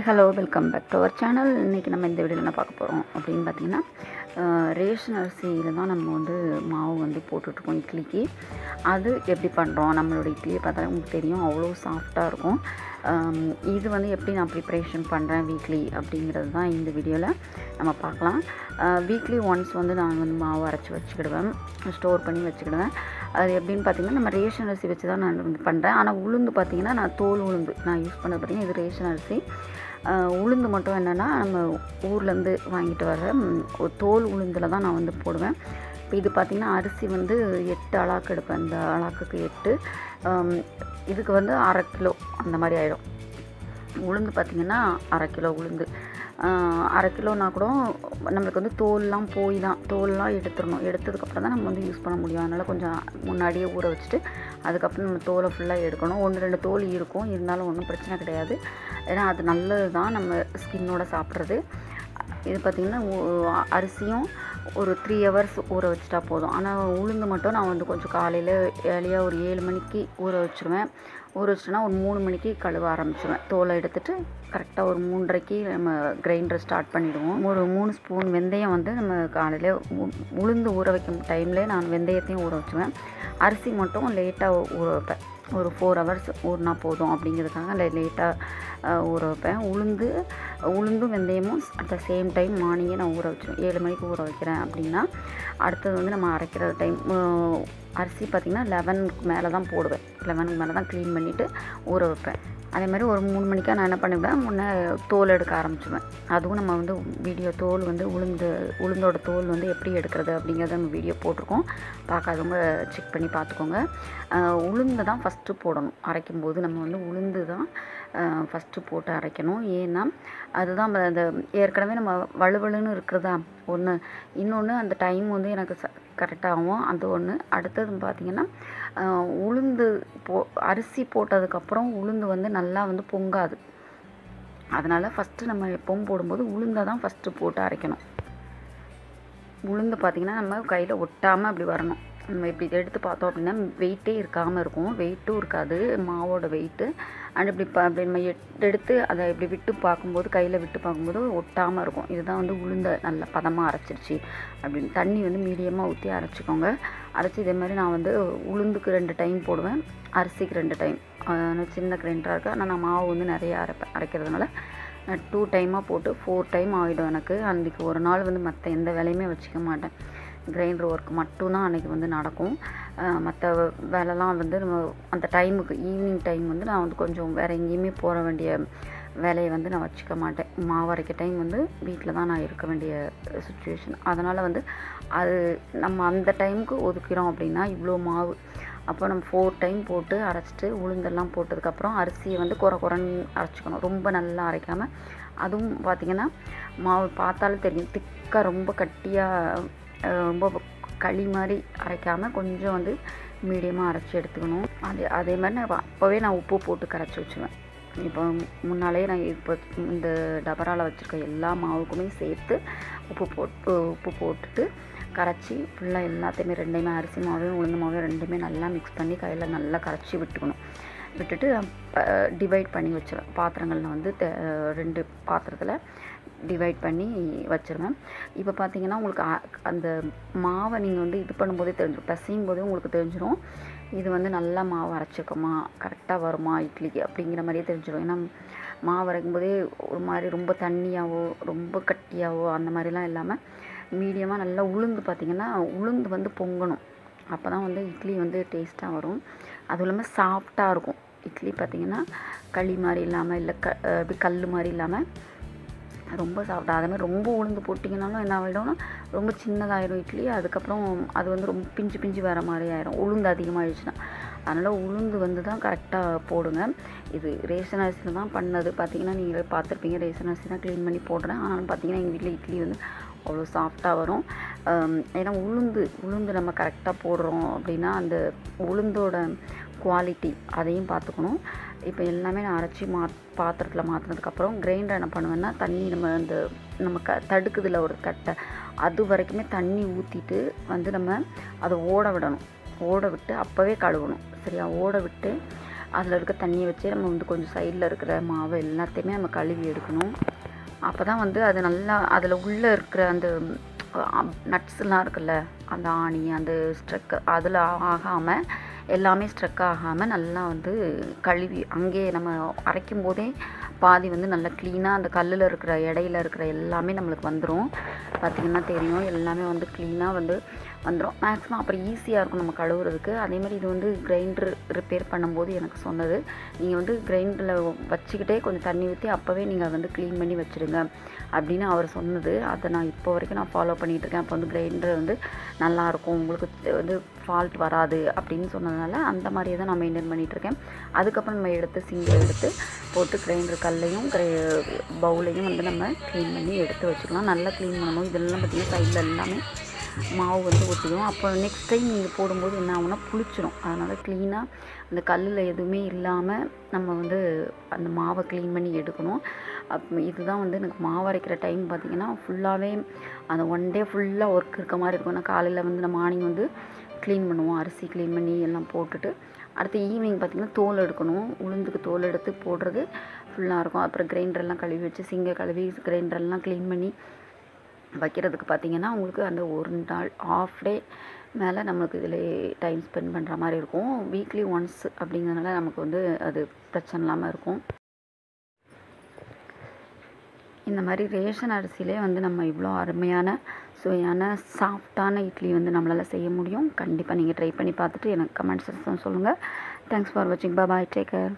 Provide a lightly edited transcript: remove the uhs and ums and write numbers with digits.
Hi hello welcome back to our channel. இன்றைக்கி நம்ம இந்த வீடியோவில் என்ன பார்க்க போகிறோம் அப்படின்னு பார்த்திங்கன்னா, ரேஷன் அரிசியில் தான் நம்ம வந்து மாவு வந்து போட்டுட்ருக்கோம் இட்லிக்கு. அது எப்படி பண்ணுறோம், நம்மளோட இட்லியை பார்த்தாலே உங்களுக்கு தெரியும், அவ்வளோ சாஃப்டாக இருக்கும். இது வந்து எப்படி நான் ப்ரிப்ரேஷன் பண்ணுறேன் வீக்லி அப்படிங்கிறது தான் இந்த வீடியோவில் நம்ம பார்க்கலாம். வீக்லி ஒன்ஸ் வந்து நான் வந்து மாவு அரைச்சி வச்சுக்கிடுவேன், ஸ்டோர் பண்ணி வச்சுக்கிடுவேன். அது எப்படின்னு பார்த்திங்கன்னா, நம்ம ரேஷன் அரிசி வச்சு தான் நான் வந்து பண்ணுறேன். ஆனால் உளுந்து பார்த்திங்கன்னா, நான் தோல் உளுந்து நான் யூஸ் பண்ண பார்த்திங்கன்னா இது ரேஷன் அரிசி. உளுந்து மட்டும் என்னென்னா நம்ம ஊர்லேருந்து வாங்கிட்டு வர தோல் உளுந்தில் தான் நான் வந்து போடுவேன். இப்போ இது பார்த்திங்கன்னா அரிசி வந்து 8 அளாக்கு எடுப்பேன். இந்த அளாக்குக்கு 8, இதுக்கு வந்து 1/2 கிலோ அந்த மாதிரி ஆகிடும். உளுந்து பார்த்திங்கன்னா 1/2 கிலோ உளுந்து. 1/2 கிலோனா கூட நம்மளுக்கு வந்து தோல்லாம் எடுத்துடணும். எடுத்ததுக்கப்புறம் தான் நம்ம வந்து யூஸ் பண்ண முடியும். அதனால் கொஞ்சம் முன்னாடியே ஊற வச்சுட்டு அதுக்கப்புறம் நம்ம தோலை ஃபுல்லாக எடுக்கணும். 1-2 தோல் இருக்கும், இருந்தாலும் ஒன்றும் பிரச்சனை கிடையாது. ஏன்னா அது நல்லது தான் நம்ம ஸ்கின்னோட சாப்பிட்றது. இது பார்த்திங்கன்னா அரிசியும் ஒரு 3 ஹவர்ஸ் ஊற வச்சுட்டா போதும். ஆனால் உளுந்து மட்டும் நான் வந்து கொஞ்சம் காலையில் ஏர்லியாக ஒரு 7 மணிக்கு ஊற வச்சுருவேன். ஊற வச்சுட்டோன்னா ஒரு 3 மணிக்கு கழுவ ஆரம்பிச்சிடுவேன். தோலை எடுத்துகிட்டு கரெக்டாக ஒரு 3:30க்கு நம்ம கிரைண்டர் ஸ்டார்ட் பண்ணிவிடுவோம். ஒரு 3 ஸ்பூன் வெந்தயம் வந்து நம்ம காலையில் உளுந்து ஊற வைக்கும் டைம்லேயே நான் வெந்தயத்தையும் ஊற வச்சுருவேன். அரிசி மட்டும் லேட்டாக ஊற வைப்பேன். ஒரு 4 ஹவர்ஸ் ஊறினா போதும் அப்படிங்கிறதுக்காக லேட்டாக ஊற வைப்பேன். உளுந்தும் வெந்தயமும் அட் த சேம் டைம் மார்னிங்கே நான் ஊற வச்சுருவேன். 7 மணிக்கு ஊற வைக்கிறேன் அப்படின்னா அடுத்தது வந்து நம்ம அரைக்கிற டைம் அரிசி பார்த்திங்கன்னா 11க்கு மேலே தான் போடுவேன். 11க்கு மேலே தான் க்ளீன் பண்ணிவிட்டு ஊற வைப்பேன். அதே மாதிரி ஒரு 3 மணிக்காக நான் என்ன பண்ணுவேன், முன்னே தோல் எடுக்க ஆரம்பிச்சுவேன். அதுவும் நம்ம வந்து வீடியோ தோல் வந்து உளுந்தோட தோல் வந்து எப்படி எடுக்கிறது அப்படிங்கிறத நம்ம வீடியோ போட்டிருக்கோம். பார்க்காதவங்க செக் பண்ணி பார்த்துக்கோங்க. உளுந்து தான் ஃபஸ்ட்டு போடணும். அரைக்கும்போது நம்ம வந்து உளுந்து தான் ஃபஸ்ட்டு போட்டு அரைக்கணும். ஏன்னா அதுதான் அந்த ஏற்கனவே நம்ம வலுவலுன்னு இருக்கிறதா ஒன்று, இன்னொன்று அந்த டைம் வந்து எனக்கு கரெக்டாகும். அது ஒன்று. அடுத்தது பார்த்திங்கன்னா உளுந்து அரிசி போட்டதுக்கப்புறம் உளுந்து வந்து நல்லா வந்து பொங்காது. அதனால் ஃபஸ்ட்டு நம்ம எப்பவும் போடும்போது உளுந்தை தான் ஃபஸ்ட்டு போட்டு அரைக்கணும். உளுந்து பார்த்திங்கன்னா நம்ம கையில் ஒட்டாமல் அப்படி வரணும். நம்ம இப்படி எடுத்து பார்த்தோம் அப்படின்னா வெயிட்டே இருக்காமல் இருக்கும், வெயிட்டும் இருக்காது மாவோட வெயிட்டு. அண்ட் இப்படி நம்ம எடுத்து அதை இப்படி கையில் விட்டு பார்க்கும்போது ஒட்டாமல் இருக்கும். இதுதான் வந்து உளுந்தை நல்ல பதமாக அரைச்சிருச்சு அப்படின்னு. தண்ணி வந்து மீடியமாக ஊற்றி அரைச்சிக்கோங்க. அரைச்சி இதே மாதிரி நான் வந்து உளுந்துக்கு 2 டைம் போடுவேன், அரிசிக்கு 2 டைம். சின்ன கிரைண்டராக இருக்குது, ஆனால் நான் மாவு வந்து நிறைய அரைக்கிறதுனால நான் 2 டைமாக போட்டு 4 டைம் ஆகிடும் எனக்கு. அன்றைக்கி ஒரு நாள் வந்து மற்ற எந்த வேலையுமே வச்சுக்க மாட்டேன். கிரைண்டர் ஒர்க் மட்டும்தான் அன்றைக்கி வந்து நடக்கும். மற்ற வேலைலாம் வந்து நம்ம அந்த டைமுக்கு ஈவினிங் டைம் வந்து நான் வந்து கொஞ்சம் வேறு எங்கேயுமே போக வேண்டிய வேலையை வந்து நான் வச்சுக்க மாட்டேன். மாவு அரைக்க டைம் வந்து வீட்டில் தான் நான் இருக்க வேண்டிய சுச்சுவேஷன். அதனால் வந்து அது நம்ம அந்த டைமுக்கு ஒதுக்கிறோம் அப்படின்னா இவ்வளோ மாவு, அப்போ நம்ம 4 டைம் போட்டு அரைச்சிட்டு உளுந்தெல்லாம் போட்டதுக்கப்புறம் அரிசியை வந்து குறைன்னு அரைச்சிக்கணும். ரொம்ப நல்லா அரைக்காமல். அதுவும் பார்த்திங்கன்னா மாவு பார்த்தாலும் தெரியும், திக்காக ரொம்ப கட்டியாக ரொம்ப களி மாதிரி அரைக்காமல் கொஞ்சம் வந்து மீடியமாக அரைச்சி எடுத்துக்கணும். அதே மாதிரி நான் உப்பு போட்டு கரைச்சி வச்சுருவேன். இப்போ முன்னாலே நான் இப்போ இந்த டபராவில் வச்சுருக்க எல்லா மாவுக்குமே சேர்த்து உப்பு போட்டுட்டு கரைச்சி ஃபுல்லாக எல்லாத்தையுமே 2மே அரிசி மாவையும் உளுந்து மாவையும் 2மே நல்லா மிக்ஸ் பண்ணி கையில் நல்லா கரைச்சி விட்டுட்டு டிவைட் பண்ணி வச்சுருவேன். பாத்திரங்களில் வந்து 2 பாத்திரத்தில் டிவைட் பண்ணி வச்சுருவேன். இப்போ பார்த்திங்கன்னா உங்களுக்கு அந்த மாவை நீங்கள் வந்து இது பண்ணும்போதே தெரிஞ்சிடும், பிசையும் போதே உங்களுக்கு தெரிஞ்சிடும் இது வந்து நல்லா மாவு அரைச்சிருக்கோமா, கரெக்டாக வருமா இட்லிக்கு அப்படிங்கிற மாதிரியே தெரிஞ்சிடும். ஏன்னா மாவு அரைக்கும் போதே ஒரு மாதிரி ரொம்ப தண்ணியாகவோ ரொம்ப கட்டியாகவோ அந்த மாதிரிலாம் இல்லாமல் மீடியமாக நல்லா உளுந்து உளுந்து வந்து பொங்கணும். அப்போ தான் வந்து இட்லி வந்து டேஸ்ட்டாக வரும். அதுவும் இல்லாமல் சாஃப்டாக இருக்கும் இட்லி. பார்த்திங்கன்னா களி மாதிரி இல்லாமல் இல்லை இப்படி கல் மாதிரி இல்லாமல் ரொம்ப சாஃப்டாக. அதே மாதிரி ரொம்ப உளுந்து போட்டிங்கனாலும் என்ன ஆகிடும்னா ரொம்ப சின்னதாகிடும் இட்லி. அதுக்கப்புறம் அது வந்து ரொம்ப பிஞ்சு வர மாதிரி ஆயிடும் உளுந்து அதிகமாகிடுச்சுன்னா. அதனால் உளுந்து வந்து தான் கரெக்டாக போடுங்க. இது ரேஷன் அரிசியில் தான் பண்ணது. பார்த்திங்கன்னா நீங்களே பார்த்துருப்பீங்க, ரேஷன் அரிசி தான் க்ளீன் பண்ணி போடுறேன். ஆனாலும் பார்த்திங்கன்னா எங்கள் வீட்டில் இட்லி வந்து அவ்வளோ சாஃப்டாக வரும். ஏன்னா உளுந்து நம்ம கரெக்டாக போடுறோம் அப்படின்னா அந்த உளுந்தோட குவாலிட்டி அதையும் பார்த்துக்கணும். இப்போ எல்லாமே நான் அரைச்சி பாத்திரத்தில் மாற்றினதுக்கப்புறம் கிரைண்டர் என்ன பண்ணுவேன்னா தண்ணி நம்ம தடுக்குதில் ஒரு கட்டை அது வரைக்குமே தண்ணி ஊற்றிட்டு வந்து நம்ம அதை ஓட விட்டு அப்போவே கழுவணும். சரியா, ஓட விட்டு அதில் இருக்க தண்ணியை வச்சு நம்ம வந்து கொஞ்சம் சைடில் இருக்கிற மாவு எல்லாத்தையுமே நம்ம கழுவி எடுக்கணும். அப்போ தான் வந்து அது நல்லா அதில் உள்ளே இருக்கிற அந்த நட்ஸ்லாம் இருக்குல்ல, அந்த ஆணி அந்த ஸ்ட்ரக் அதில் ஆகாமல் எல்லாமே ஸ்ட்ரக் ஆகாமல் நல்லா வந்து கழுவி அங்கேயே நம்ம அரைக்கும் போதே பாதி வந்து நல்லா க்ளீனாக அந்த கல்லில் இருக்கிற இடையில இருக்கிற எல்லாமே நம்மளுக்கு வந்துடும். பார்த்திங்கன்னா தெரியும், எல்லாமே வந்து க்ளீனாக வந்து வந்துடும். மேக்ஸிமம் அப்புறம் ஈஸியாக இருக்கும் நம்ம கழுவுறதுக்கு. அதேமாதிரி இது வந்து கிரைண்டர் ரிப்பேர் பண்ணும்போது எனக்கு சொன்னது, நீங்கள் வந்து கிரைண்டரில் வச்சுக்கிட்டே கொஞ்சம் தண்ணி ஊற்றி அப்போவே நீங்கள் வந்து க்ளீன் பண்ணி வச்சுருங்க அப்படின்னு அவர் சொன்னது. அதை நான் இப்போ வரைக்கும் நான் ஃபாலோ பண்ணிகிட்ருக்கேன். அப்போ வந்து கிரைண்டர் வந்து நல்லாயிருக்கும், உங்களுக்கு வந்து ஃபால்ட் வராது அப்படின்னு சொன்னதுனால அந்த மாதிரியே தான் நான் மெயின்டைன் பண்ணிகிட்ருக்கேன். அதுக்கப்புறம் நம்ம எடுத்து சிங்கை எடுத்து போட்டு கிரைண்டர் கல்லையும் பவுலையும் வந்து நம்ம க்ளீன் பண்ணி எடுத்து வச்சுக்கலாம். நல்லா க்ளீன் பண்ணணும். இதெல்லாம் பார்த்திங்கன்னா சைடில் எல்லாமே மாவு வந்து ஒட்டிடும். அப்போ நெக்ஸ்ட் டைம் நீங்கள் போடும்போது என்ன ஆகும்னா புளிச்சிடும். அதனால் க்ளீனாக அந்த கல்லில் எதுவுமே இல்லாமல் நம்ம வந்து அந்த மாவை க்ளீன் பண்ணி எடுக்கணும். இதுதான் வந்து எனக்கு மாவு அரைக்கிற டைம் பார்த்திங்கன்னா ஃபுல்லாகவே அந்த ஒன் டே ஃபுல்லாக ஒர்க் இருக்க மாதிரி இருக்கும். நான் காலையில் வந்து நம்ம மார்னிங் வந்து க்ளீன் பண்ணுவோம், அரிசி க்ளீன் பண்ணி எல்லாம் போட்டுட்டு அடுத்து ஈவினிங் பார்த்திங்கன்னா தோல் எடுக்கணும். உளுந்துக்கு தோல் எடுத்து போடுறது ஃபுல்லாக இருக்கும். அப்புறம் கிரைண்டரெல்லாம் கழுவி வச்சு சிங்கை கழுவி கிரைண்டரெல்லாம் க்ளீன் பண்ணி வைக்கிறதுக்கு பார்த்திங்கன்னா உங்களுக்கு அந்த ஒரு நாள் ஆஃப் டே மேலே நம்மளுக்கு இதில் டைம் ஸ்பெண்ட் பண்ணுற மாதிரி இருக்கும். வீக்லி ஒன்ஸ் அப்படிங்கிறதுனால நமக்கு வந்து அது பிரச்சனை இல்லாமல் இருக்கும். இந்த மாதிரி ரேஷன் அரிசியிலே வந்து நம்ம இவ்வளோ அருமையான சுவையான சாஃப்டான இட்லி வந்து நம்மளால் செய்ய முடியும். கண்டிப்பாக நீங்கள் ட்ரை பண்ணி பார்த்துட்டு எனக்கு கமெண்ட் செக்ஷன் சொல்லுங்கள். தேங்க்ஸ் ஃபார் வாட்சிங். பாய், டேக் கேர்.